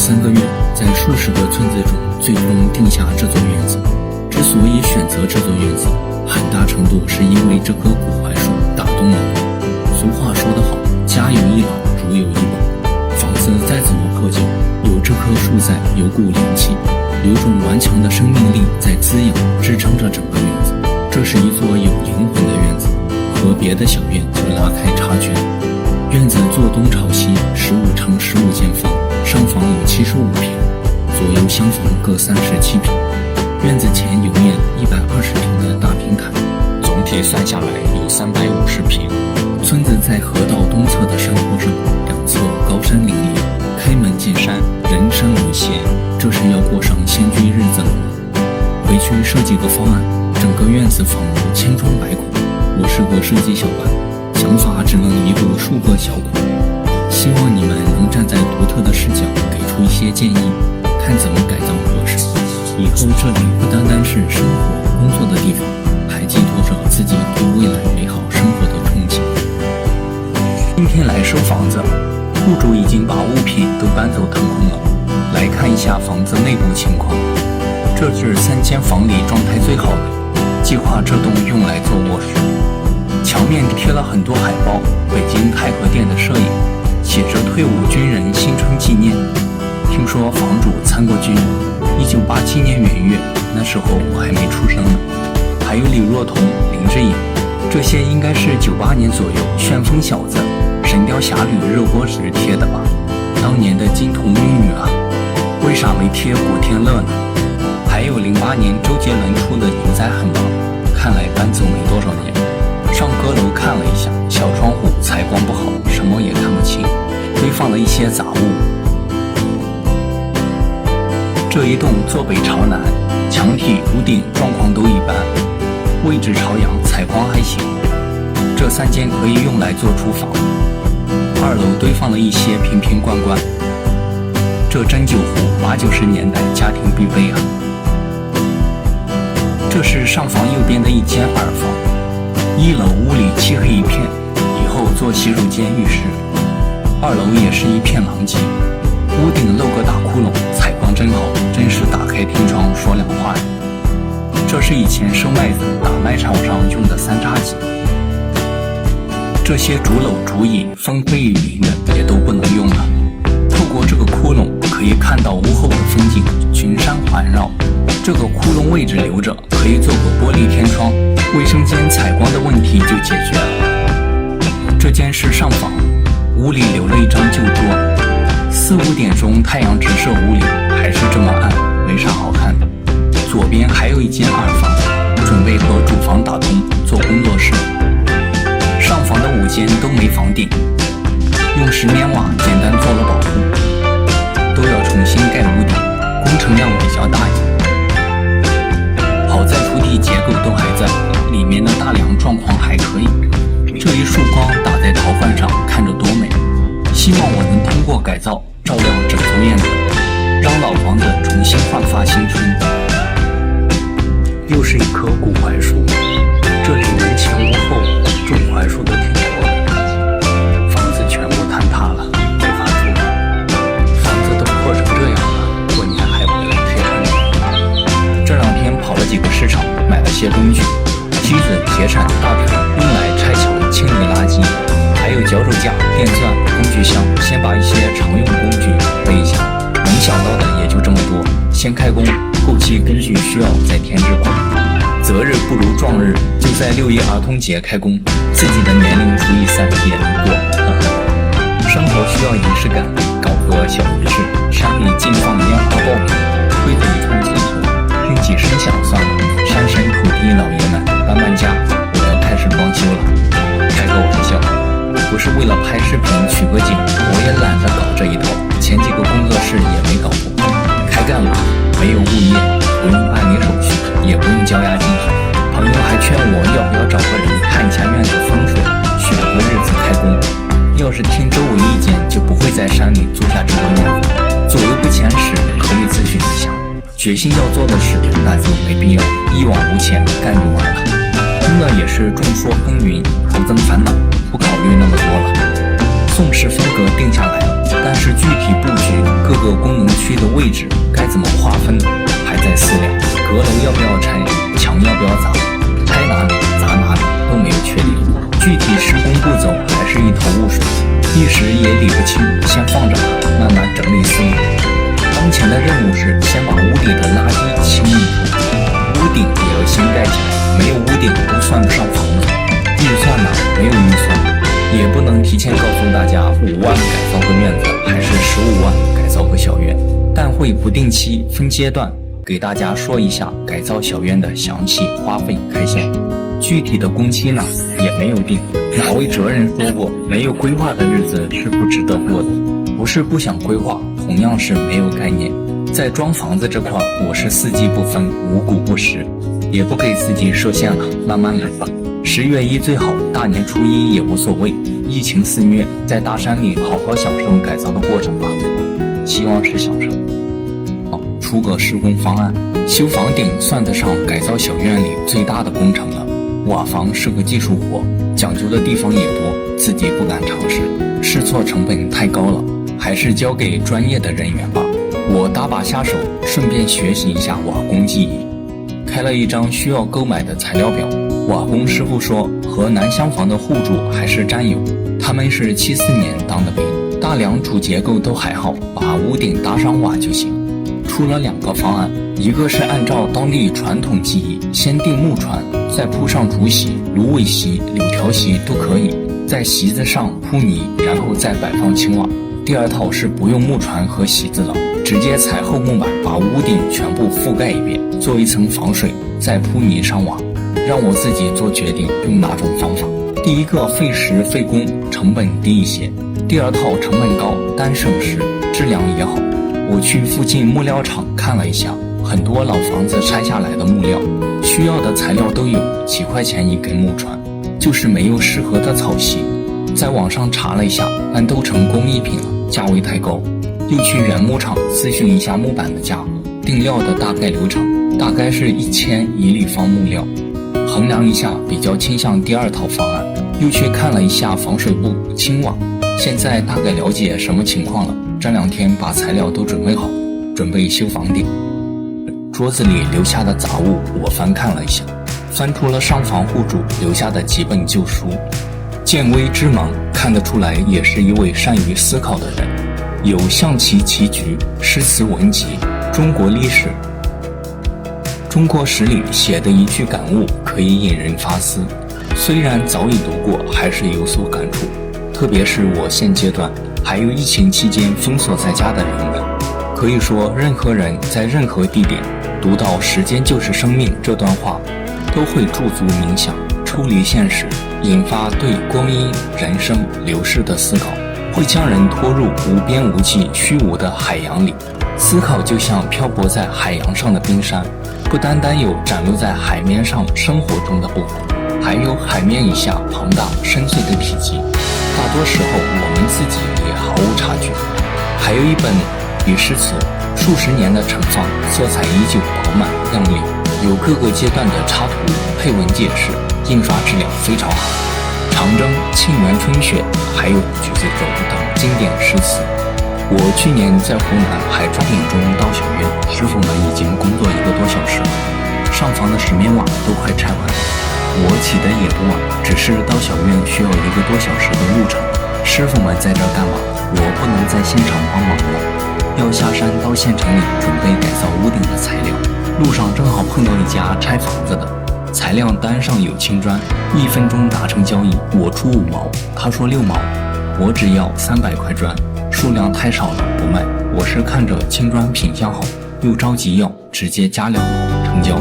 3个月，在数十个村子中最终定下这座院子。之所以选择这座院子，很大程度是因为这棵古槐树打动了我。俗话说得好，家有一老，如有一宝。房子再怎么破旧，有这棵树在，有股灵气，有种顽强的生命力在滋养支撑着整个院子。这是一座有灵魂的院子，和别的小院就拉开差距。院子坐东朝西，15乘15间房，上房有75平，左右厢房各37平。院子前有面120平的大平台，总体算下来有350平。村子在河道东侧的山坡上，两侧高山林立，开门见山，人山人海。这是要过上仙居日子了吗？回去设计个方案，整个院子仿如千疮百孔。我是个设计小白，想法只能弥补数个小孔。希望你们能站在独特的视角给出一些建议，看怎么改造合适。以后这里不单单是生活工作的地方，还寄托着自己对未来美好生活的憧憬。今天来收房子，户主已经把物品都搬走腾空了。来看一下房子内部情况，这是3间房里状态最好的，计划这栋用来做卧室。墙面贴了很多海报，北京太和殿的摄影，写着退伍军人新春纪念。听说房主参过军，1987年元月，那时候我还没出生呢。还有李若彤、林志颖，这些应该是98年左右旋风小子、神雕侠侣热播时贴的吧？当年的金童玉女啊，为啥没贴古天乐呢？还有08年周杰伦出的《牛仔很忙》，看来搬走没多少年。上阁楼看了一下，小窗户采光不好，什么也看不清，堆放了一些杂物。这一栋坐北朝南，墙体、屋顶状况都一般，位置朝阳，采光还行。这3间可以用来做厨房。2楼堆放了一些瓶瓶罐罐，这针灸壶80、90年代家庭必备啊。这是上房右边的一间2房。1楼屋里漆黑一片，以后做洗手间、浴室。2楼也是一片狼藉，屋顶露个大窟窿，采光真好，真是打开天窗说亮话呀。这是以前收麦子打麦场上用的3叉戟。这些竹篓、竹椅，风吹雨淋的也都不能用了。透过这个窟窿可以看到屋后的风景，群山环绕。这个窟窿位置留着，可以做个玻璃天窗，卫生间采光的问题就解决了。这间是上房，屋里留了一张旧桌，4、5点钟太阳直射屋里，还是这么暗，没啥好看的。左边还有一间2房，准备和主房打通做工作室。上房的5间都没房顶，用石棉瓦简单做了保护，都要重新盖屋顶，工程量比较大一点。好在土地结构都还在，里面的大梁状况还可以。这一束光打在陶罐上，看着多美。希望我能通过改造照亮整座院子，让老房子重新焕发新春。又是一棵古槐树，这里门前屋后种槐树的挺多的，房子全部坍塌了，没法住了。房子都破成这样了，过年还回来谁看你？这2天跑了几个市场，买了些工具，梯子、铁铲、大锤，用来拆墙、清理垃圾，还有脚手架、电钻、工具箱。先把一些常用工具备一下，能想到的也就这么多。先开工，后期根据需要再添置款。择日不如撞日，就在6一儿童节开工，自己的年龄除以3也能过。生活需要仪式感，搞个小仪式，山里禁放烟花爆竹，推着一串气球，听几声响算了。山神土地老爷们，搬家，我要开始装修了。开个玩笑，不是为了拍视频取个景，我也懒得搞这一套，前几个工作室也没搞过。开干了，没有物业，不用办理手续，也不用交押金。朋友还劝我要不要找个人看一下院子风水，选个日子开工。要是听周围意见，就不会在山里租下这个院子。左右不前时可以咨询一下。决心要做的事，那就没必要一往无前干就完了。听了也是众说纷纭，徒增烦恼，不考虑那么多了。宋式风格定下来了，但是具体布局、各个功能区的位置该怎么划分，还在思量。阁楼要不要拆，墙要不要砸，拆哪里砸哪里都没有确定，具体施工步骤还是一头雾水，一时也理不清，先放着吧，慢慢整理思路。当前的任务是先把屋顶的垃圾清理出，屋顶也要先盖起来，没有屋顶都算不上房子。预算呢？没有预算，也不能提前告诉大家5万改造个院子，还是15万改造个小院，但会不定期分阶段给大家说一下改造小院的详细花费开销。具体的工期呢也没有定，哪位哲人说过，没有规划的日子是不值得过的。不是不想规划，同样是没有概念。在装房子这块，我是4季不分，五谷不食，也不给自己设限了，慢慢来吧。10月1最好，大年初1也无所谓。疫情肆虐，在大山里好好享受改造的过程吧，希望是享受。好，出个施工方案。修房顶算得上改造小院里最大的工程了。瓦房是个技术活，讲究的地方也多，自己不敢尝试，试错成本太高了，还是交给专业的人员吧。我搭把下手，顺便学习一下瓦工技艺，开了一张需要购买的材料表。瓦工师傅说，和南厢房的户主还是战友，他们是74年当的兵，大梁主结构都还好，把屋顶搭上瓦就行。出了2个方案，一个是按照当地传统技艺，先定木船，再铺上竹席、芦苇席、柳条席都可以，在席子上铺泥，然后再摆放青瓦。第2套是不用木船和席子了，直接踩厚木板把屋顶全部覆盖一遍，做一层防水，再铺泥上瓦。让我自己做决定用哪种方法。第一个费时费工，成本低一些，第2套成本高，但省时，质量也好。我去附近木料厂看了一下，很多老房子拆下来的木料，需要的材料都有，几块钱一根木船，就是没有适合的草席。在网上查了一下，但都成工艺品了，价位太高。又去原木厂咨询一下木板的价格，定料的大概流程，大概是1000一立方木料。衡量一下，比较倾向第2套方案。又去看了一下防水布、青瓦，现在大概了解什么情况了。这2天把材料都准备好，准备修房顶。桌子里留下的杂物我翻看了一下，翻出了上房户主留下的几本旧书。见微知盲，看得出来也是一位善于思考的人。有《象棋棋局》、诗词文集、中国历史、中国史里写的一句感悟，可以引人发思。虽然早已读过，还是有所感触。特别是我现阶段还有疫情期间封锁在家的人们，可以说任何人在任何地点读到“时间就是生命”这段话，都会驻足冥想，抽离现实，引发对光阴、人生、流逝的思考，会将人拖入无边无际、虚无的海洋里。思考就像漂泊在海洋上的冰山，不单单有展露在海面上生活中的部分，还有海面以下庞大深邃的体积，大多时候我们自己也毫无察觉。还有一本笔诗词，数十年的陈放，色彩依旧饱满亮丽，有各个阶段的插图配文解释，印刷质量非常好。长征、沁园春雪，还有橘子洲等经典诗词。我去年在湖南海庄岭中刀小院，师傅们已经工作1个多小时了，上房的石棉瓦都快拆完了。我起的也不晚，只是刀小院需要1个多小时的路程。师傅们在这干嘛？我不能在现场帮忙了，要下山到县城里准备改造屋顶的材料。路上正好碰到一家拆房子的，材料单上有青砖，1分钟达成交易，我出5毛，他说6毛，我只要300块砖，数量太少了不卖。我是看着青砖品相好，又着急要，直接加2毛成交。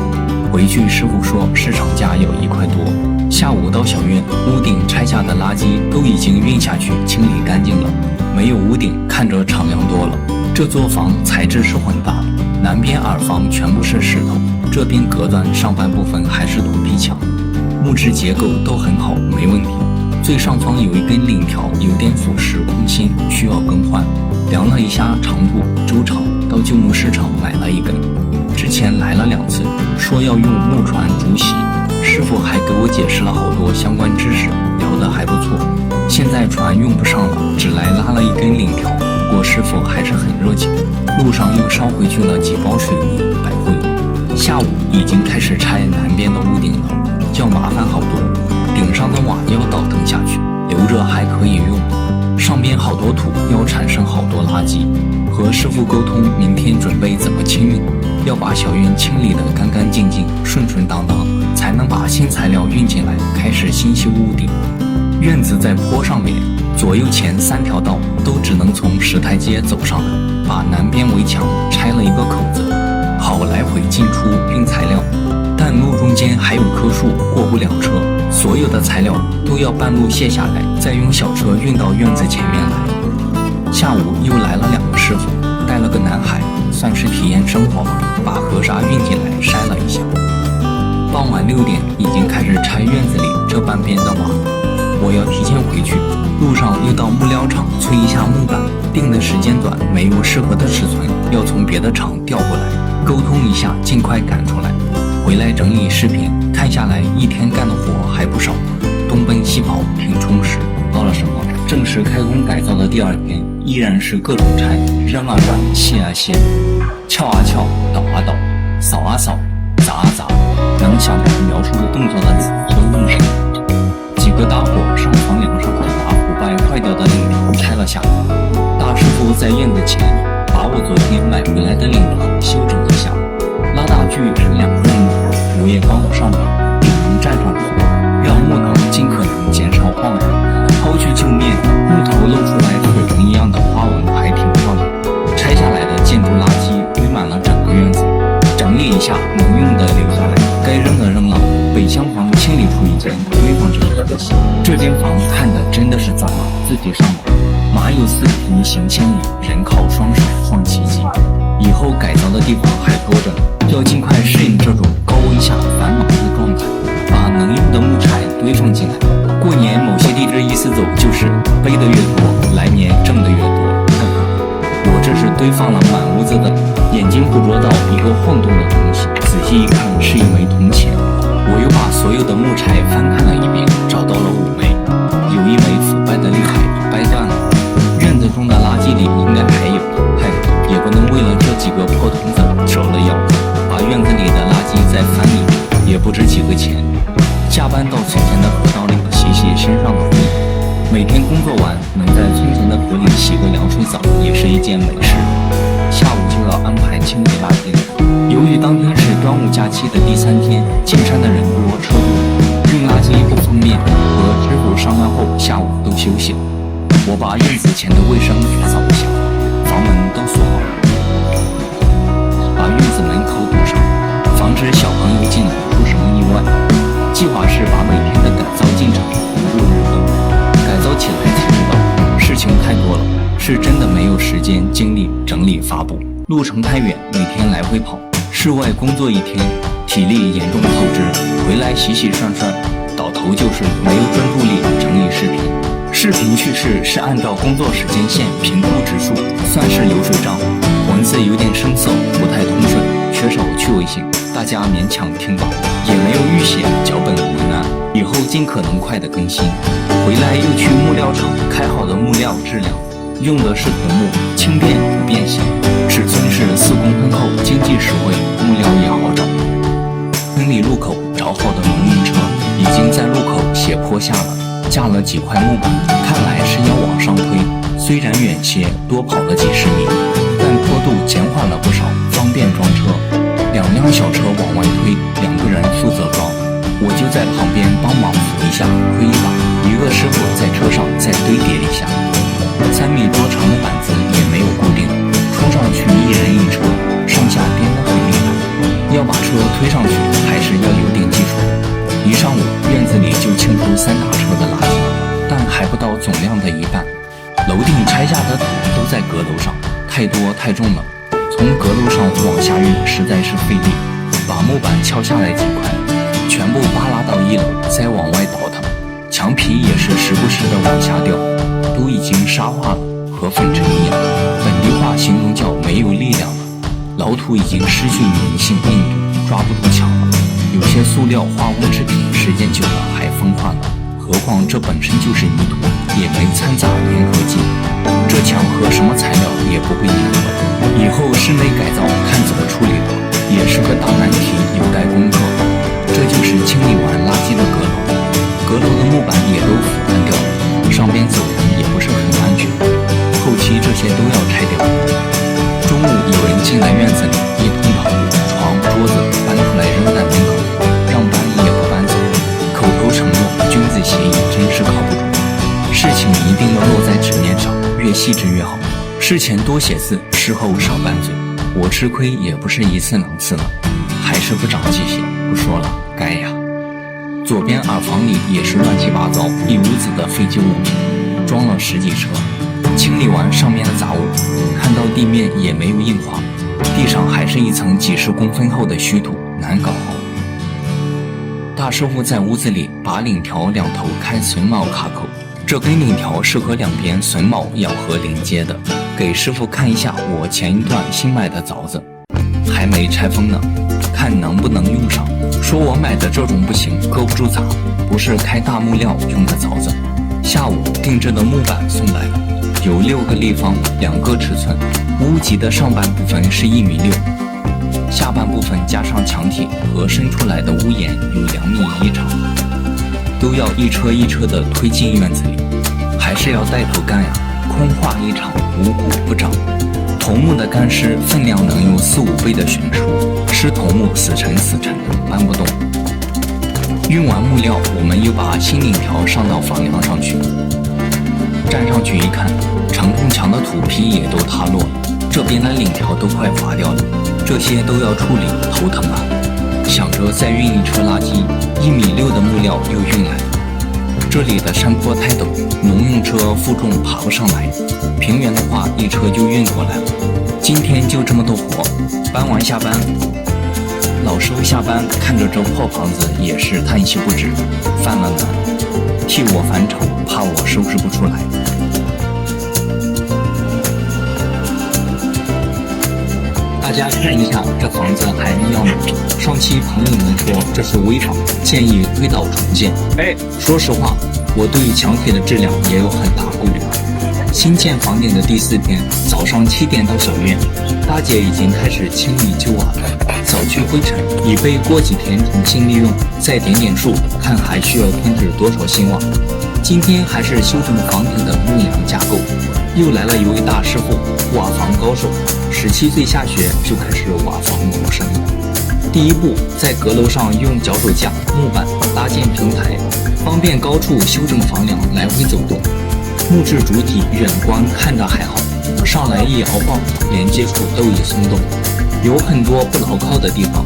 回去师傅说市场价要1块多。下午到小院，屋顶拆下的垃圾都已经运下去清理干净了，没有屋顶看着敞亮多了。这座房材质是混搭，南边耳房全部是石头，这边隔断上半部分还是土坯墙，木质结构都很好，没问题。最上方有一根领条有点腐蚀空心，需要更换。量了一下长度，周长，到旧木市场买了1根。之前来了2次，说要用木船竹席，师傅还给我解释了好多相关知识，了投的还不错。现在船用不上了，只来拉了一根领条，不过师傅还是很热情，路上又捎回去了几包水泥白灰。下午已经开始拆南边的屋顶了，要麻烦好多，顶上的瓦要倒腾下去，留着还可以用，上边好多土要产生好多垃圾，和师傅沟通明天准备怎么清运，要把小院清理得干干净净顺顺当当，才能把新材料运进来，开始新修屋顶。院子在坡上面，左右前3条道都只能从石台阶走上来，把南边围墙拆了一个口子，好来回进出运材料，但路中间还有棵树过不了车，所有的材料都要半路卸下来，再用小车运到院子前面来。下午又来了2个师傅，带了个男孩，算是体验生活吧，把河沙运进来筛了一下。傍晚6点已经开始拆院子里这半边的瓦，我要提前回去，路上又到木料厂催一下木板，定的时间短，没有适合的尺寸，要从别的厂调过来，沟通一下，尽快赶出来。回来整理视频，看下来1天干的活还不少，东奔西跑挺充实。到了什么？正式开工改造的第2天，依然是各种拆，扔啊扔，卸啊卸，撬啊撬，倒啊倒，扫啊扫，砸啊砸，能想着描述动作的词都用上。几个大伙上房梁上把腐败坏掉的领条拆了下来。大师傅在院子前把我昨天买回来的领条修整一下，拉大锯是2个木头，我也刚好上面，只能站上去，让木头尽可能减少晃动。抛去旧面，木头露出来水纹一样的花纹还挺漂亮。拆下来的建筑垃圾堆满了整个院子，整理一下，能用的留下来，该扔的扔了。北厢房清理出一间，堆放这个东西。这间房看的真的是脏了，自己上网。马有4蹄行千里，人靠双手创奇迹。以后改造的地方还多着呢，要尽快适应这种高温下繁忙的状态，把能用的木柴堆放进来。过年某些地支意思走就是背的越多，来年挣的越多。看看我这是堆放了满屋子的，眼睛捕捉到一个晃动的东西，仔细一看是一枚铜钱。我又把所有的木柴翻看了一遍，找到了5枚，有1枚腐败的厉害，掰断了。院子中的垃圾里应该还有，也不能为了这几个破铜子折了腰，把院子里的垃圾再翻一遍，也不值几个钱。下班到村前的河道里洗洗身上的灰，每天工作完能在村前的河里洗个凉水澡也是一件美事。下午就要安排清理垃圾了。由于当天是端午假期的第3天，进山的人多车多，运垃圾不方便，和师傅商量后下午都休息了。我把院子前的卫生打扫一下，房门都锁好了，把院子门口堵上，防止小朋友进来出什么意外。计划是把每天的改造进程同步日更，改造起来才知道事情太多了，是真的没有时间精力整理发布。路程太远，每天来回跑，室外工作1天，体力严重透支，回来洗洗涮涮，倒头就是没有专注力整理视频。视频叙事是按照工作时间线评估指数，算是流水账，文字有点生涩，不太通顺，缺少趣味性，大家勉强听吧，也没有预写脚本文案，以后尽可能快的更新。回来又去木料厂开好的木料质量，用的是桐木，轻便不变形，尺寸是4公分厚，经济实惠，木料也好找。村里路口找好的农用车已经在路口斜坡下了，架了几块木板，看来是要往上推，虽然远些，多跑了几十米，但坡度减缓了不少，方便装车。2辆小车往外推，2个人负责装，我就在旁边帮忙扶一下，推一把。1个师傅在车上再堆叠一下。3米多长的板子也没有固定，冲上去1人1车，上下颠得很厉害，要把车推上去还是要有点技术。一上午院子里就清出3大车的垃圾，但还不到总量的一半。楼顶拆下的土都在阁楼上，太多太重了，从阁楼上往下运实在是费力，把木板敲下来几块，全部扒拉到1楼，再往外倒腾。墙皮也是时不时的往下掉，都已经沙化了，和粉尘一样，本地话形容叫没有力量了。老土已经失去粘性硬度，抓不住墙了。有些塑料化工制品时间久了还风化了，和何况这本身就是泥土，也没掺杂粘合剂，这墙和什么材料也不会粘合。以后室内改造看怎么处理吧，也是个大难题，有待攻克。这就是清理完垃圾的阁楼，阁楼的木板也都腐烂掉了，上边走人也不是很安全，后期这些都要拆掉。中午有人进来院子里，一通打鼓，床桌子搬出来扔在门口，让搬也不搬走，口头承诺，君子协议真是靠不住。事情一定要落在纸面上，越细致越好。事前多写字，事后少拌嘴。我吃亏也不是一次两次了，还是不长记性。不说了，该呀。左边耳房里也是乱七八糟，一屋子的废旧物品，装了10几车。清理完上面的杂物，看到地面也没有硬化，地上还是一层几十公分厚的虚土，难搞。大师傅在屋子里把领条两头开榫卯卡口，这根领条是和两边榫卯咬合连接的。给师傅看一下我前一段新买的凿子，还没拆封呢，看能不能用上。说我买的这种不行，搁不住砸，不是开大木料用的凿子。下午定制的木板送来了，有6个立方，2个尺寸。屋脊的上半部分是1.6米，下半部分加上墙体和伸出来的屋檐有2.1米长，都要一车一车的推进院子里，还是要带头干呀，空话一场，五谷不长。桐木的干湿分量能有4、5倍的悬殊，湿桐木死沉死沉的，搬不动。运完木料，我们又把新领条上到房梁上去。站上去一看，承重墙的土坯也都塌落了，这边的领条都快滑掉了，这些都要处理，头疼啊！想着再运一车垃圾，1.6米的木料又运来了。这里的山坡太陡，农用车负重爬不上来，平原的话一车就运过来了。今天就这么多活，搬完下班。老师傅下班看着这破房子也是叹息不止，犯了难，替我烦愁，怕我收拾不出来。大家看一下这房子还要买，上期朋友们说这是危房，建议推倒重建。说实话，我对墙体的质量也有很大顾虑。新建房顶的第4天，早上7点到小院，大姐已经开始清理旧瓦了，扫去灰尘，以备过几天重新利用。再点点数，看还需要添置多少新瓦。今天还是修整房顶的木梁架构，又来了一位大师傅，瓦房高手，17岁下学就开始瓦房谋生了。第一步，在阁楼上用脚手架、木板搭建平台，方便高处修整房梁来回走动。木质主体远观看着还好，上来一摇晃，连接处都已松动，有很多不牢靠的地方，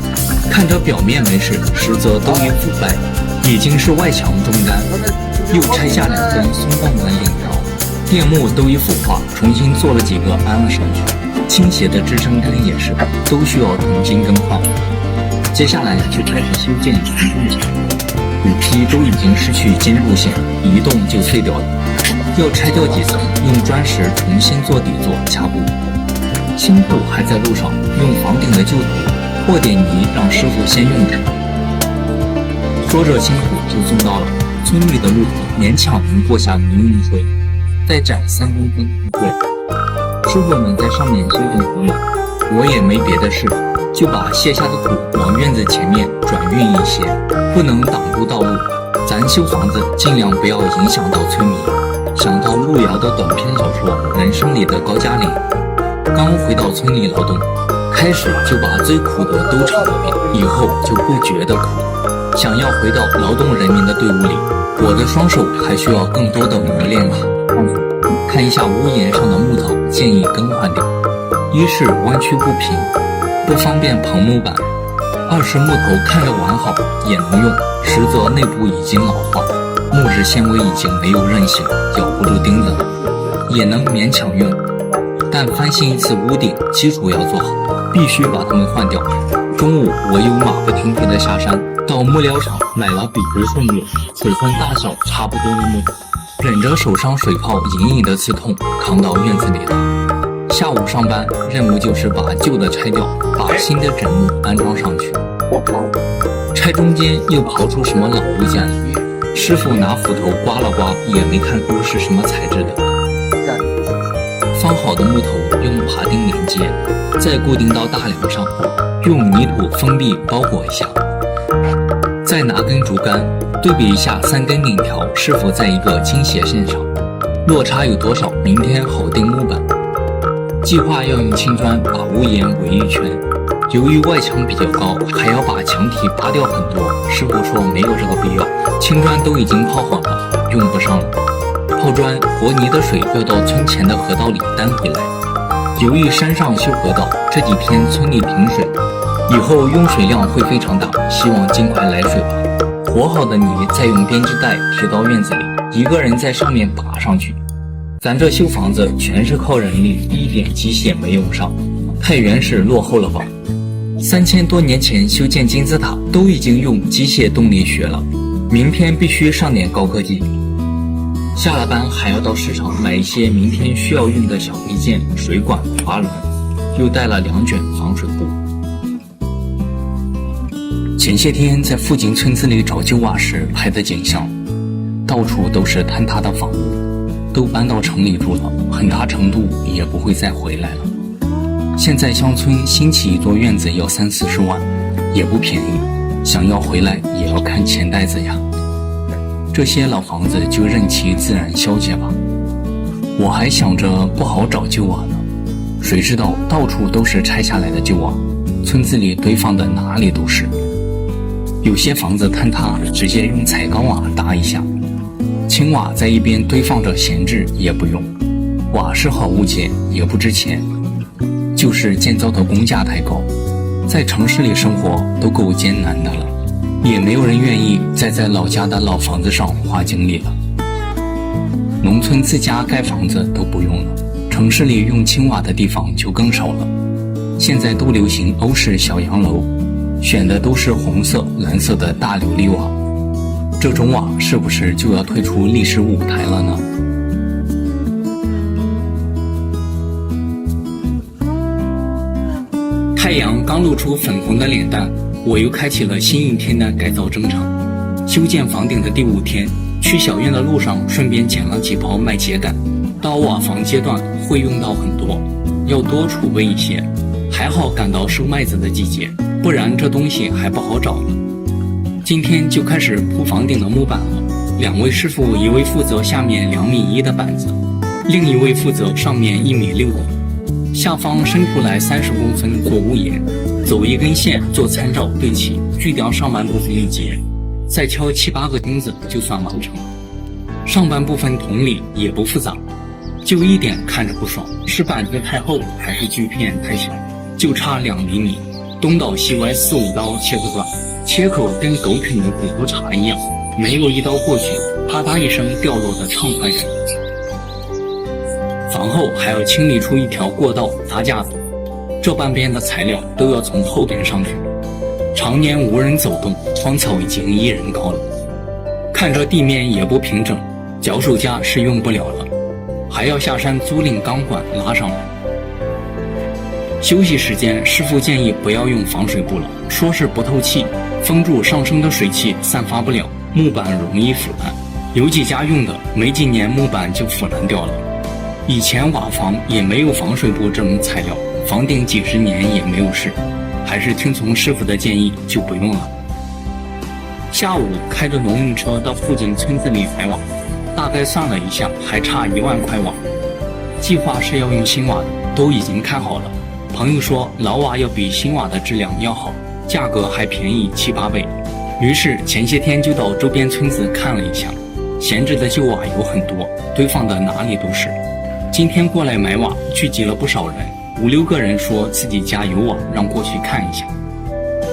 看着表面没事，实则都已腐败，已经是外墙中干。又拆下2根松动的领条，垫木都已腐化，重新做了几个安了上去。倾斜的支撑杆也是，都需要重新更换。接下来就开始修建承重墙，土坯都已经失去坚固性，一动就碎掉了。要拆掉几层，用砖石重新做底座加固。新铺还在路上，用房顶的旧土和点泥，让师傅先用着。说着新土就送到了村里的路，勉强能过下农用车，再窄3公分一对。师傅们在上面修整房梁，我也没别的事，就把卸下的土往院子前面转运一些，不能挡住道路。咱修房子尽量不要影响到村民。想到路遥的短篇小说《人生》里的高加林，刚回到村里劳动，开始就把最苦的都尝了遍，以后就不觉得苦。想要回到劳动人民的队伍里，我的双手还需要更多的磨练啊。看一下屋檐上的木头，建议更换掉。一是弯曲不平，不方便棚木板；二是木头看着完好，也能用，实则内部已经老化，木质纤维已经没有韧性，咬不住钉子了，也能勉强用。但翻新一次屋顶，基础要做好，必须把它们换掉。中午我又马不停蹄地下山，到木料厂买了笔直顺利、尺寸大小差不多的木头，忍着手上水泡隐隐的刺痛，扛到院子里了。下午上班，任务就是把旧的拆掉，把新的枕木安装上去。拆中间又刨出什么老物件来，师傅拿斧头刮了刮，也没看出是什么材质的。放好的木头用爬钉连接，再固定到大梁上，用泥土封闭包裹一下。再拿根竹竿对比一下3根顶条是否在一个倾斜线上，落差有多少，明天好钉木板。计划要用青砖把屋檐围一圈，由于外墙比较高，还要把墙体扒掉很多。师傅说没有这个必要，青砖都已经泡好了，用不上了。泡砖和泥的水要到村前的河道里担回来。由于山上修河道，这几天村里停水，以后用水量会非常大，希望尽快来水吧。和好的泥再用编织袋提到院子里，一个人在上面拔上去。咱这修房子全是靠人力，一点机械没用上，太原始落后了吧？3000多年前修建金字塔都已经用机械动力学了，明天必须上点高科技。下了班还要到市场买一些明天需要用的小配件，水管、滑轮，又带了2卷防水布。前些天在附近村子里找旧瓦时拍的景象，到处都是坍塌的房屋，都搬到城里住了，很大程度也不会再回来了。现在乡村新起一座院子要30-40万，也不便宜，想要回来也要看钱袋子呀。这些老房子就任其自然消解吧。我还想着不好找旧瓦呢，谁知道到处都是拆下来的旧瓦，村子里堆放的哪里都是。有些房子坍塌，直接用彩钢瓦搭一下，青瓦在一边堆放着闲置也不用。瓦是好物件，也不值钱，就是建造的工价太高，在城市里生活都够艰难的了，也没有人愿意再在老家的老房子上花精力了。农村自家盖房子都不用了，城市里用青瓦的地方就更少了。现在都流行欧式小洋楼，选的都是红色、蓝色的大琉璃瓦，这种瓦是不是就要退出历史舞台了呢？太阳刚露出粉红的脸蛋，我又开启了新一天的改造征程。修建房顶的第5天，去小院的路上顺便捡了几包麦秸秆，到瓦房阶段会用到很多，要多储备一些。还好赶到收麦子的季节，不然这东西还不好找呢。今天就开始铺房顶的木板了，2位师傅，一位负责下面2.1米的板子，另一位负责上面1.6米的。下方伸出来30公分做屋檐，走一根线做参照对齐，锯掉上半部分一截，再敲7-8个钉子就算完成了。上半部分同理也不复杂，就一点看着不爽，是板子太厚还是锯片太小，就差2厘米，东倒西歪4-5刀切个断，切口跟狗啃的骨头茬一样，没有一刀过去，啪嗒一声掉落的畅快感。房后还要清理出一条过道搭架子，这半边的材料都要从后边上去，常年无人走动，荒草已经1人高了。看着地面也不平整，脚手架是用不了了，还要下山租赁钢管拉上来。休息时间，师傅建议不要用防水布了，说是不透气，封住上升的水汽散发不了，木板容易腐烂。有几家用的，没几年木板就腐烂掉了。以前瓦房也没有防水布这种材料，房顶几十年也没有事，还是听从师傅的建议就不用了。下午开着农用车到附近村子里买瓦，大概算了一下，还差1万块瓦。计划是要用新瓦的，都已经看好了。朋友说老瓦要比新瓦的质量要好，价格还便宜7-8倍。于是前些天就到周边村子看了一下，闲置的旧瓦有很多，堆放的哪里都是。今天过来买瓦，聚集了不少人，5-6个人说自己家有瓦，让过去看一下。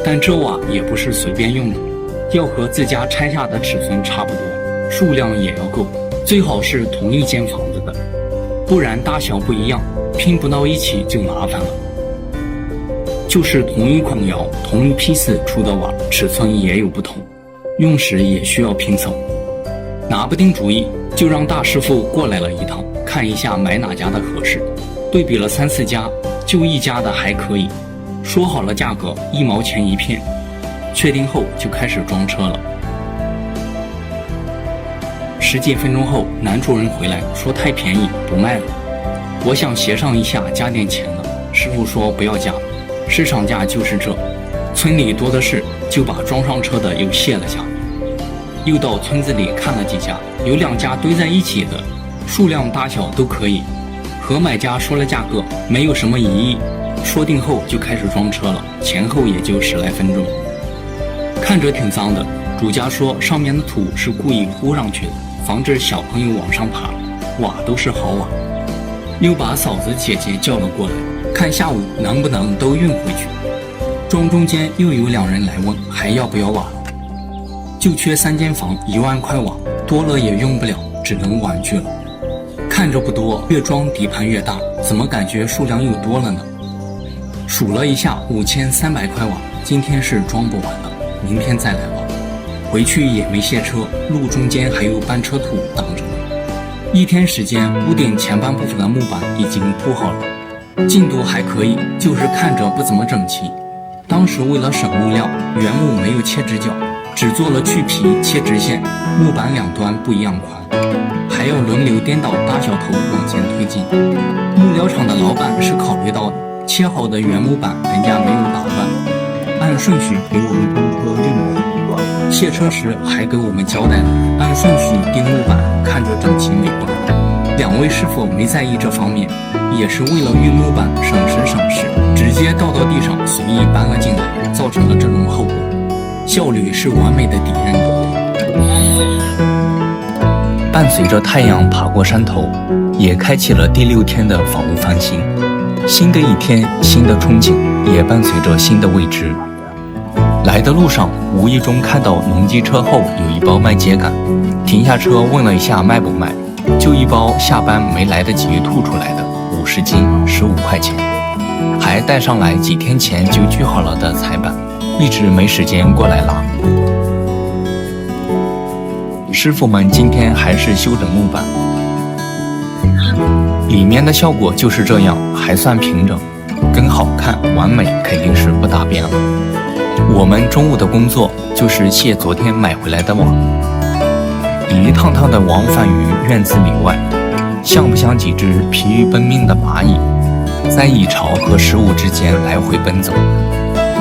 但这瓦也不是随便用的，要和自家拆下的尺寸差不多，数量也要够，最好是同一间房子的，不然大小不一样，拼不到一起就麻烦了。就是同一孔窑、同一批次出的瓦，尺寸也有不同，用时也需要拼凑。拿不定主意，就让大师傅过来了一趟，看一下买哪家的合适。对比了3-4家，就一家的还可以，说好了价格1毛钱一片。确定后就开始装车了。10几分钟后，男主人回来说太便宜不卖了。我想协商一下加点钱了，师傅说不要加，市场价就是这，村里多的是，就把装上车的又卸了下来。又到村子里看了几家，有2家堆在一起的，数量大小都可以。和买家说了价格，没有什么异议，说定后就开始装车了，前后也就10来分钟。看着挺脏的，主家说上面的土是故意糊上去的，防止小朋友往上爬，瓦都是好瓦。又把嫂子姐姐叫了过来，看下午能不能都运回去。庄中间又有2人来问还要不要瓦，就缺3间房1万块瓦，多了也用不了，只能婉拒了。看着不多，越装底盘越大，怎么感觉数量又多了呢？数了一下，5300块瓦，今天是装不完了，明天再来吧。回去也没卸车，路中间还有半车土挡着呢。1天时间，屋顶前半部分的木板已经铺好了，进度还可以，就是看着不怎么整齐。当时为了省木料，原木没有切直角，只做了去皮切直线，木板2端不一样宽，还要轮流颠倒大小头往前推进。木料厂的老板是考虑到的，切好的原木板人家没有打乱，按顺序给我们装车运过来。卸车时还给我们交代了，按顺序钉木板，看着整齐美观。2位师傅没在意这方面，也是为了运木板省时，直接倒到地上随意搬了进来，造成了这种后果。效率是完美的敌人。伴随着太阳爬过山头，也开启了第6天的房屋翻新。新的一天，新的憧憬，也伴随着新的未知。来的路上，无意中看到农机车后有一包卖秸秆，停下车问了一下卖不卖，就一包下班没来得及吐出来的50斤，15块钱，还带上来几天前就锯好了的彩板，一直没时间过来拉。师傅们今天还是修整木板，里面的效果就是这样，还算平整，跟好看完美肯定是不搭边了。我们中午的工作就是卸昨天买回来的网，一趟趟的往返于院子里外，像不像几只疲于奔命的蚂蚁，在蚁巢和食物之间来回奔走，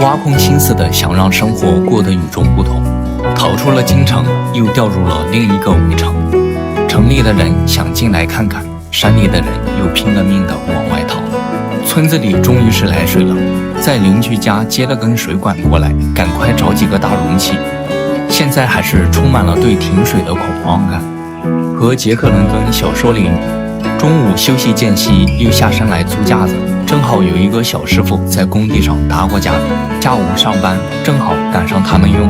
挖空心思的想让生活过得与众不同。逃出了京城，又掉入了另一个围城。城里的人想进来看看，山里的人又拼了命的往外逃。村子里终于是来水了，在邻居家接了根水管过来，赶快找几个大容器。现在还是充满了对停水的恐慌感。和杰克伦敦小说里，中午休息间隙又下山来租架子，正好有一个小师傅在工地上搭过架子，下午上班正好赶上他们用。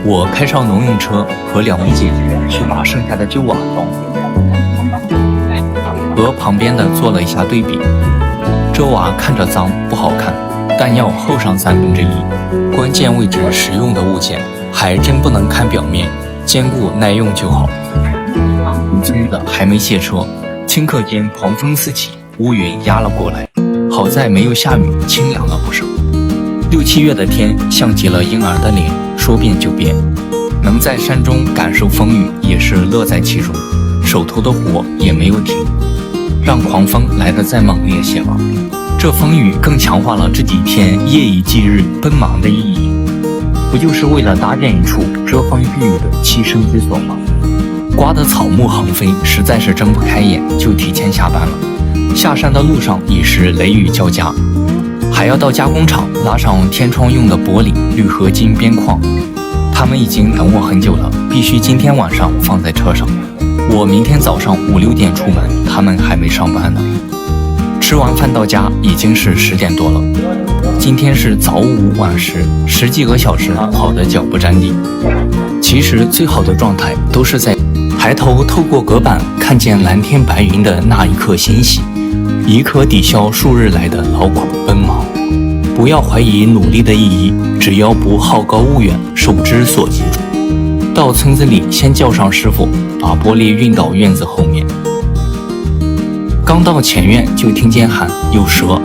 我开上农用车，和2位姐姐去把剩下的旧瓦装回来，和旁边的做了一下对比。这瓦看着脏不好看，但要厚上1/3，关键位置实用的物件还真不能看表面，坚固耐用就好。年轻的还没卸车，顷刻间狂风四起，乌云压了过来，好在没有下雨，清凉了不少。6、7月的天像极了婴儿的脸，说变就变。能在山中感受风雨也是乐在其中，手头的活也没有停，让狂风来得再猛烈些吧。这风雨更强化了这几天夜以继日奔忙的意义，不就是为了搭建一处遮风避雨的栖身之所吗？刮得草木横飞，实在是睁不开眼，就提前下班了。下山的路上已是雷雨交加，还要到加工厂拉上天窗用的玻璃、铝合金边框。他们已经等我很久了，必须今天晚上放在车上。我明天早上5、6点出门，他们还没上班呢。吃完饭到家已经是10点多了。今天是早午晚食，10几个小时跑得脚不沾地。其实最好的状态都是在抬头透过隔板看见蓝天白云的那一刻欣喜，以可抵消数日来的劳苦奔忙。不要怀疑努力的意义，只要不好高骛远，手之所及。到村子里先叫上师傅，把玻璃运到院子后面。刚到前院就听见喊有蛇，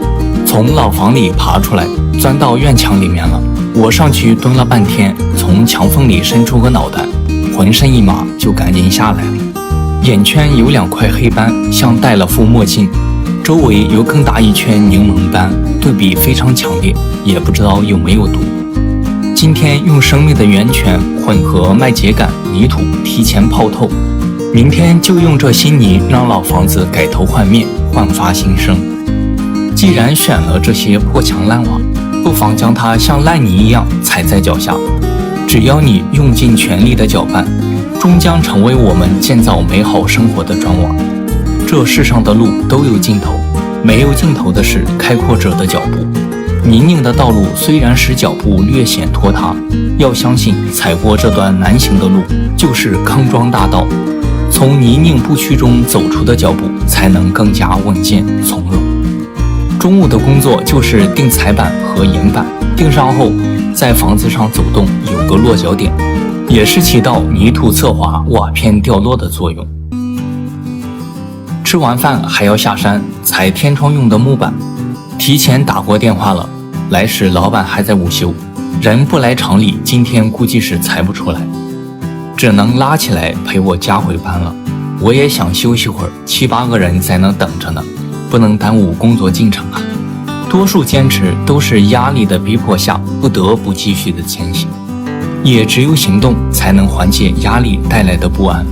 从老房里爬出来，钻到院墙里面了。我上去蹲了半天，从墙缝里伸出个脑袋，浑身一麻，就赶紧下来了。眼圈有2块黑斑，像戴了副墨镜，周围有更大一圈柠檬斑，对比非常强烈，也不知道有没有毒。今天用生命的源泉混合麦秸秆、泥土提前泡透，明天就用这新泥让老房子改头换面，焕发新生。既然选了这些破墙烂瓦，不妨将它像烂泥一样踩在脚下，只要你用尽全力的搅拌，终将成为我们建造美好生活的砖瓦。这世上的路都有尽头，没有尽头的是开阔者的脚步。泥泞的道路虽然使脚步略显拖沓，要相信踩过这段难行的路就是康庄大道，从泥泞不屈中走出的脚步才能更加稳健从容。中午的工作就是钉彩板和岩板，钉上后在房子上走动，有个落脚点，也是起到泥土侧滑、瓦片掉落的作用。吃完饭还要下山裁天窗用的木板，提前打过电话了，来时老板还在午休，人不来厂里，今天估计是裁不出来，只能拉起来陪我家回班了。我也想休息会儿，7、8个人在那等着呢，不能耽误工作进程啊。多数坚持都是压力的逼迫下不得不继续的前行，也只有行动才能缓解压力带来的不安。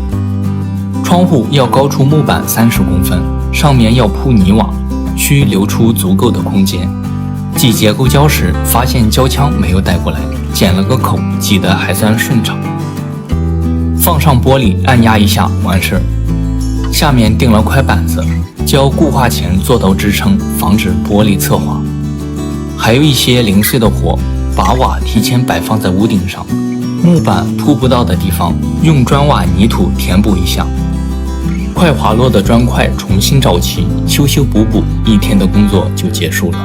窗户要高出木板30公分，上面要铺泥瓦，需留出足够的空间。挤结构胶时发现胶枪没有带过来，剪了个口，挤得还算顺畅。放上玻璃按压一下完事儿。下面钉了块板子，胶固化前做到支撑，防止玻璃侧滑。还有一些零碎的活，把瓦提前摆放在屋顶上，木板铺不到的地方用砖瓦泥土填补一下。快滑落的砖块重新找齐，修修补补，1天的工作就结束了。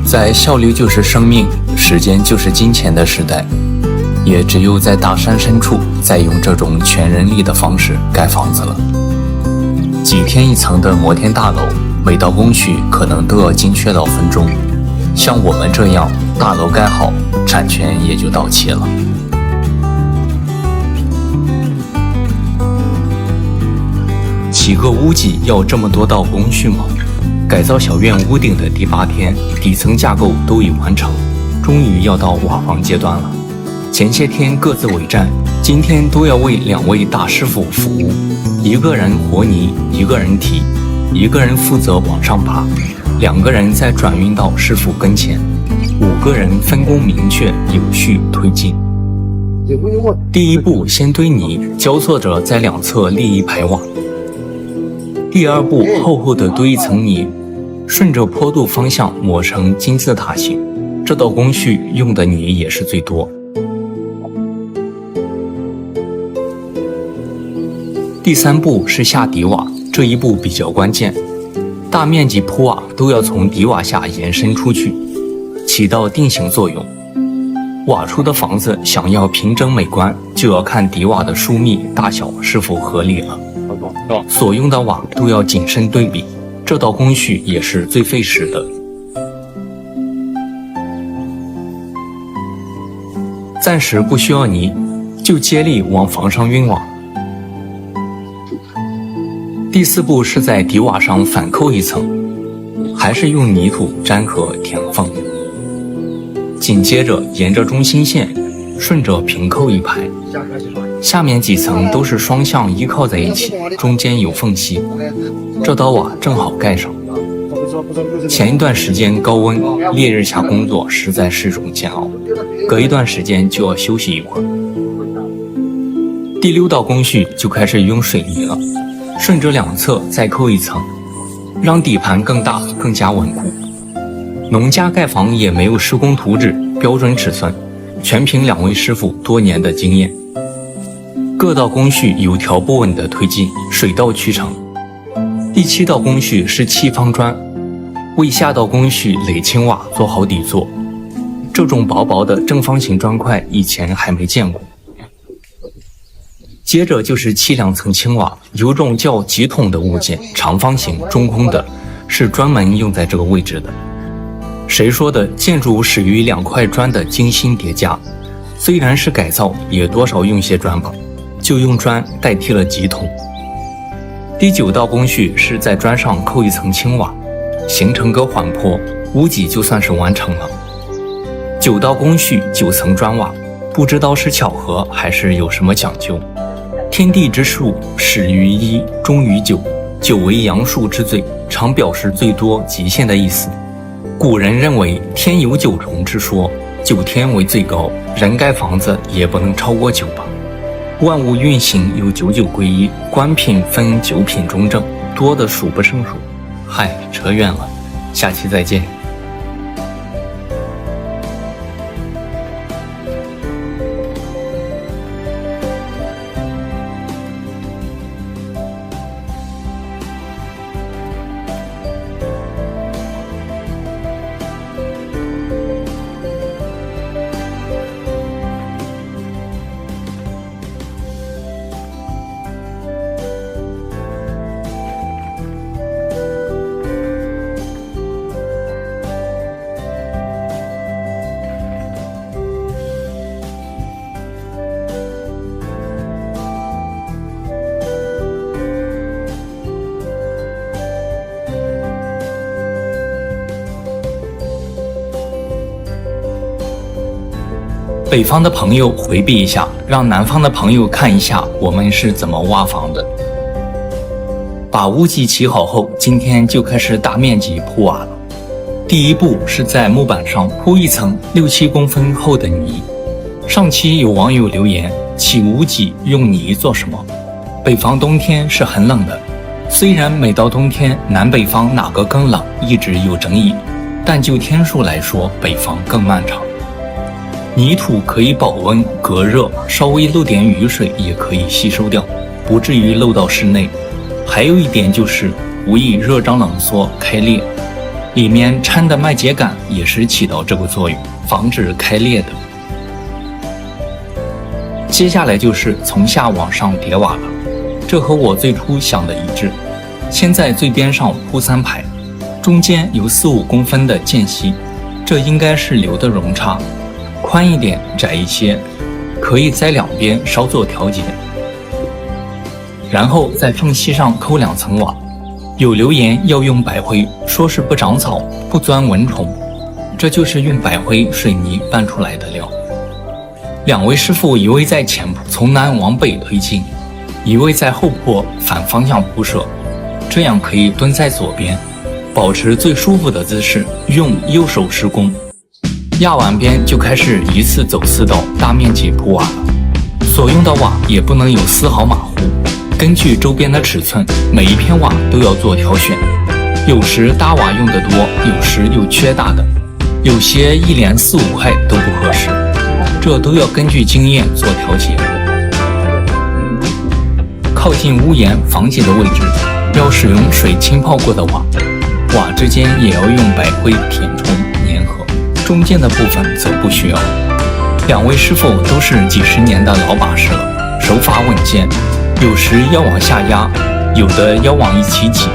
在效率就是生命，时间就是金钱的时代，也只有在大山深处再用这种全人力的方式盖房子了。几天一层的摩天大楼，每道工序可能都要精确到分钟，像我们这样大楼盖好，产权也就到期了。起个屋脊要这么多道工序吗？改造小院屋顶的第8天，底层架构都已完成，终于要到瓦房阶段了。前些天各自为战，今天都要为2位大师傅服务，一个人和泥，一个人提，一个人负责往上爬，2个人再转运到师傅跟前，5个人分工明确，有序推进。第一步先堆泥，交错着在2侧立一排瓦。第2步厚厚的堆一层泥，顺着坡度方向抹成金字塔形，这道工序用的泥也是最多。第3步是下底瓦，这一步比较关键，大面积铺瓦都要从底瓦下延伸出去，起到定型作用。瓦出的房子想要平整美观，就要看底瓦的疏密大小是否合理了。所用的瓦都要谨慎对比，这道工序也是最费时的。暂时不需要泥，就接力往房上运瓦。第4步是在底瓦上反扣一层，还是用泥土粘合填缝。紧接着沿着中心线顺着平扣一排，下面几层都是双向依靠在一起，中间有缝隙，这道瓦正好盖上。前一段时间高温烈日下工作实在是种煎熬，隔一段时间就要休息一会儿。第6道工序就开始用水泥了，顺着2侧再扣一层，让底盘更大更加稳固。农家盖房也没有施工图纸、标准尺寸，全凭2位师傅多年的经验。各道工序有条不紊地推进，水到渠成。第7道工序是砌方砖，为下道工序垒青瓦做好底座。这种薄薄的正方形砖块以前还没见过。接着就是砌2层青瓦，有种叫几筒的物件，长方形中空的，是专门用在这个位置的。谁说的建筑始于2块砖的精心叠加，虽然是改造，也多少用些砖吧，就用砖代替了几筒。第9道工序是在砖上扣1层青瓦，形成个缓坡，屋脊就算是完成了。9道工序9层砖瓦，不知道是巧合还是有什么讲究。天地之数始于1，终于9，九为阳数之最，常表示最多极限的意思。古人认为天有9重之说，9天为最高，人盖房子也不能超过9吧。万物运行有99归一，官品分9品中正，多的数不胜数。嗨，扯远了，下期再见。北方的朋友回避一下，让南方的朋友看一下我们是怎么挖房的。把屋脊起好后，今天就开始大面积铺瓦了。第一步是在木板上铺1层6-7公分厚的泥。上期有网友留言，起屋脊用泥做什么？北方冬天是很冷的，虽然每到冬天南北方哪个更冷一直有争议，但就天数来说，北方更漫长。泥土可以保温隔热，稍微漏点雨水也可以吸收掉，不至于漏到室内。还有一点就是不易热胀冷缩开裂，里面掺的麦秸秆也是起到这个作用，防止开裂的。接下来就是从下往上叠瓦了，这和我最初想的一致。先在最边上铺3排，中间有4-5公分的间隙，这应该是留的容差，宽一点窄一些，可以在2边稍作调节。然后在缝隙上扣2层瓦。有留言要用白灰，说是不长草不钻蚊虫，这就是用白灰水泥拌出来的料。2位师傅，一位在前铺从南往北推进，一位在后铺反方向铺设，这样可以蹲在左边，保持最舒服的姿势，用右手施工。压完边就开始一次走4道大面积铺瓦了，所用的瓦也不能有丝毫马虎，根据周边的尺寸，每一片瓦都要做挑选，有时大瓦用得多，有时又缺大的，有些一连4-5块都不合适，这都要根据经验做调节。靠近屋檐房脊的位置，要使用水浸泡过的瓦，瓦之间也要用白灰填充粘合，中间的部分则不需要。2位师傅都是几十年的老把式了，手法稳健，有时要往下压，有的要往一起挤，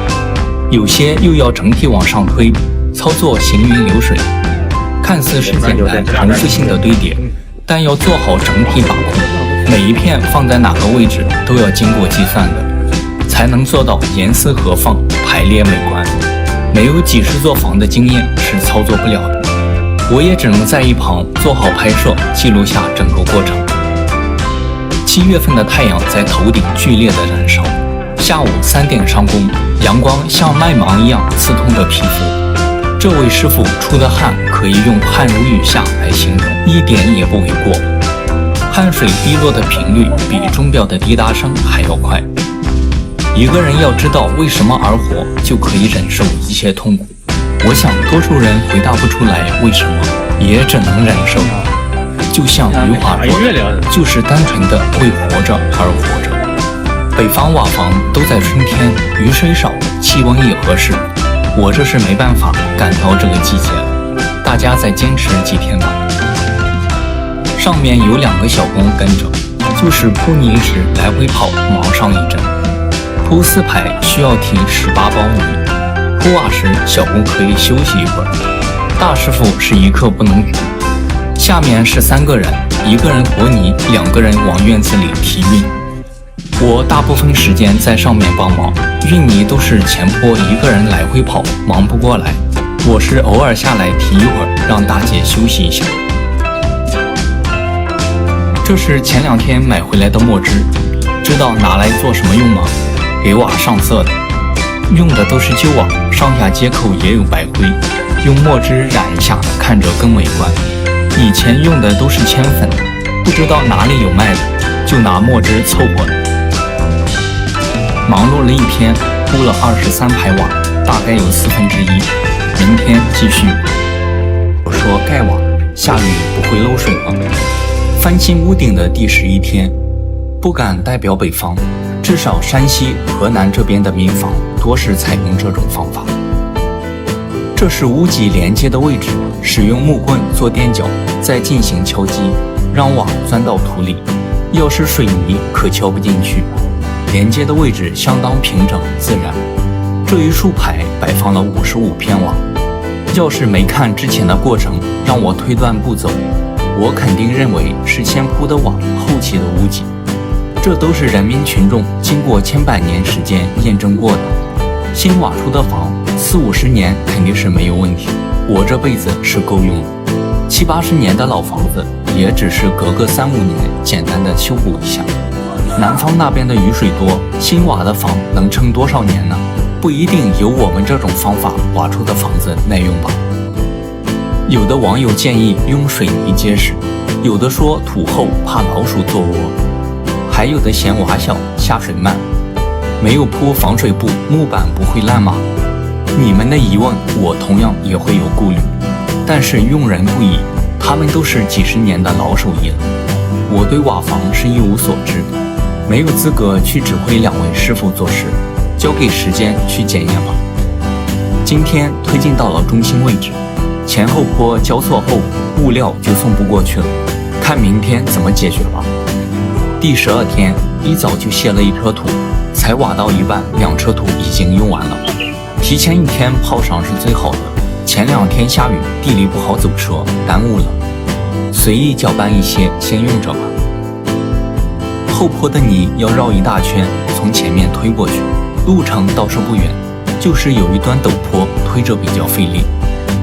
有些又要整体往上推，操作行云流水。看似是简单重复性的堆叠，但要做好整体把控，每一片放在哪个位置都要经过计算的，才能做到严丝合缝，排列美观。没有几十座房的经验是操作不了的，我也只能在一旁做好拍摄，记录下整个过程。7月份的太阳在头顶剧烈的燃烧，下午3点上工，阳光像麦芒一样刺痛着皮肤。这位师傅出的汗可以用汗如雨下来形容，一点也不为过。汗水滴落的频率比钟表的滴答声还要快。一个人要知道为什么而活，就可以忍受一切痛苦。我想多数人回答不出来为什么，也只能忍受。就像余华说的，就是单纯的为活着而活着。北方瓦房都在春天，雨水少，气温也合适。我这是没办法赶到这个季节了，大家再坚持几天吧。上面有2个小工跟着，就是铺泥时来回跑，忙上一阵。铺4排需要提18包泥，铺瓦时小工可以休息一会儿，大师傅是一刻不能停。下面是3个人，1个人和泥，2个人往院子里提运。我大部分时间在上面帮忙，运泥都是前坡1个人来回跑，忙不过来。我是偶尔下来提一会儿，让大姐休息一下。这是前2天买回来的墨汁，知道拿来做什么用吗？给瓦上色的。用的都是旧瓦，上下接口也有白灰，用墨汁染一下，看着更美观。以前用的都是铅粉，不知道哪里有卖的，就拿墨汁凑合的。忙碌了一天，铺了23排瓦，大概有1/4，明天继续。我说盖瓦，下雨不会漏水吗？翻新屋顶的第11天，不敢代表北方，至少山西、河南这边的民房多是采用这种方法。这是屋脊连接的位置，使用木棍做垫脚，再进行敲击，让瓦钻到土里。要是水泥可敲不进去。连接的位置相当平整自然。这一竖排摆放了55片瓦。要是没看之前的过程，让我推断步骤，我肯定认为是先铺的瓦，后期的屋脊。这都是人民群众经过千百年时间验证过的。新瓦出的房40-50年肯定是没有问题，我这辈子是够用的。70-80年的老房子也只是隔个3-5年简单的修补一下。南方那边的雨水多，新瓦的房能撑多少年呢？不一定有我们这种方法瓦出的房子耐用吧。有的网友建议用水泥结实，有的说土厚怕老鼠做窝，还有的嫌瓦小下水慢。没有铺防水布，木板不会烂吗？你们的疑问我同样也会有顾虑，但是用人不疑，他们都是几十年的老手艺了。我对瓦房是一无所知，没有资格去指挥2位师傅做事，交给时间去检验吧。今天推进到了中心位置，前后坡交错后，物料就送不过去了，看明天怎么解决吧。第12天，一早就卸了1车土，才瓦到一半，2车土已经用完了。提前1天泡上是最好的，前2天下雨，地里不好走车，耽误了，随意搅拌一些，先用着吧。后坡的泥要绕一大圈，从前面推过去，路程倒是不远，就是有一段陡坡，推着比较费力。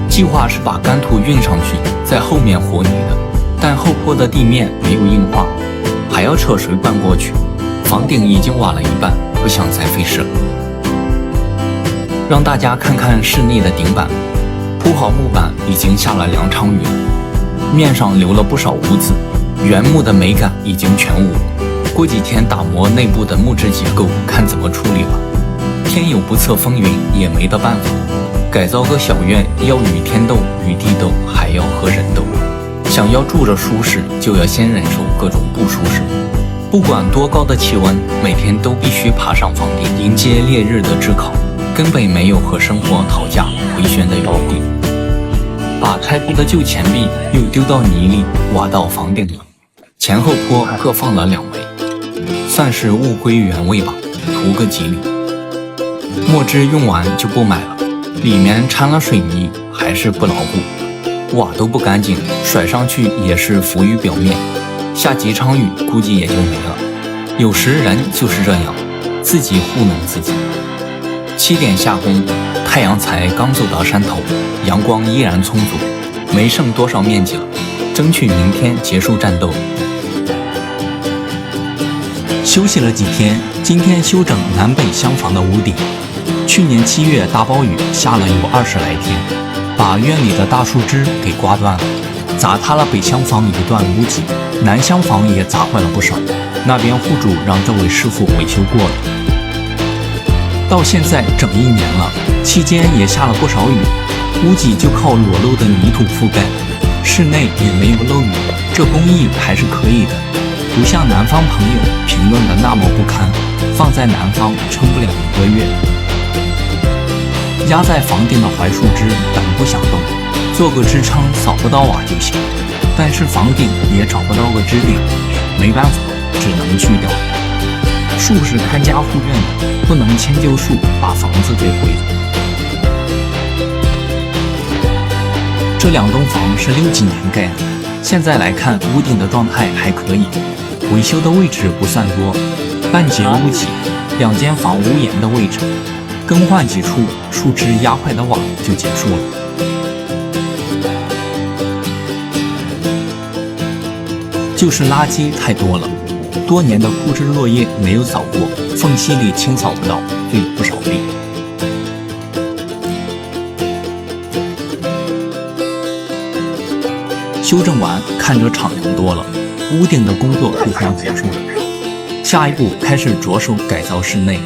计划是把干土运上去，在后面和泥的，但后坡的地面没有硬化，还要扯水管过去。房顶已经瓦了一半，不想再费事了。让大家看看室内的顶板，铺好木板已经下了2场雨了，面上留了不少污渍，原木的美感已经全无。过几天打磨内部的木质结构，看怎么处理了。天有不测风云，也没得办法。改造个小院，要与天斗，与地斗，还要和人斗。想要住着舒适，就要先忍受各种不舒适。不管多高的气温，每天都必须爬上房顶，迎接烈日的炙烤，根本没有和生活讨价回旋的余地。把拆铺的旧钱币又丢到泥里，挖到房顶了。前后坡各放了2枚，算是物归原位吧，图个吉利。墨汁用完就不买了，里面掺了水泥，还是不牢固，瓦都不干净，甩上去也是浮于表面，下几场雨估计也就没了。有时人就是这样，自己糊弄自己。7点下工，太阳才刚走到山头，阳光依然充足，没剩多少面积了，争取明天结束战斗。休息了几天，今天修整南北厢房的屋顶。去年7月大暴雨下了有20来天，把院里的大树枝给刮断了，砸塌了北厢房一段屋脊，南厢房也砸坏了不少，那边户主让这位师傅维修过了。到现在整1年了，期间也下了不少雨，屋脊就靠裸露的泥土覆盖，室内也没有漏雨，这工艺还是可以的，不像南方朋友评论的那么不堪，放在南方撑不了1个月。压在房顶的槐树枝本不想动，做个支撑扫不到瓦就行，但是房顶也找不到个支点，没办法，只能去掉。树是看家护院的，不能迁就树把房子给毁了。这2栋房是60几年盖的，现在来看屋顶的状态还可以，维修的位置不算多，半截屋脊，2间房屋檐的位置，更换几处树枝压坏的瓦就结束了。就是垃圾太多了，多年的枯枝落叶没有扫过，缝隙里清扫不到，费了不少力。修正完，看着敞亮多了，屋顶的工作就算结束了。下一步开始着手改造室内。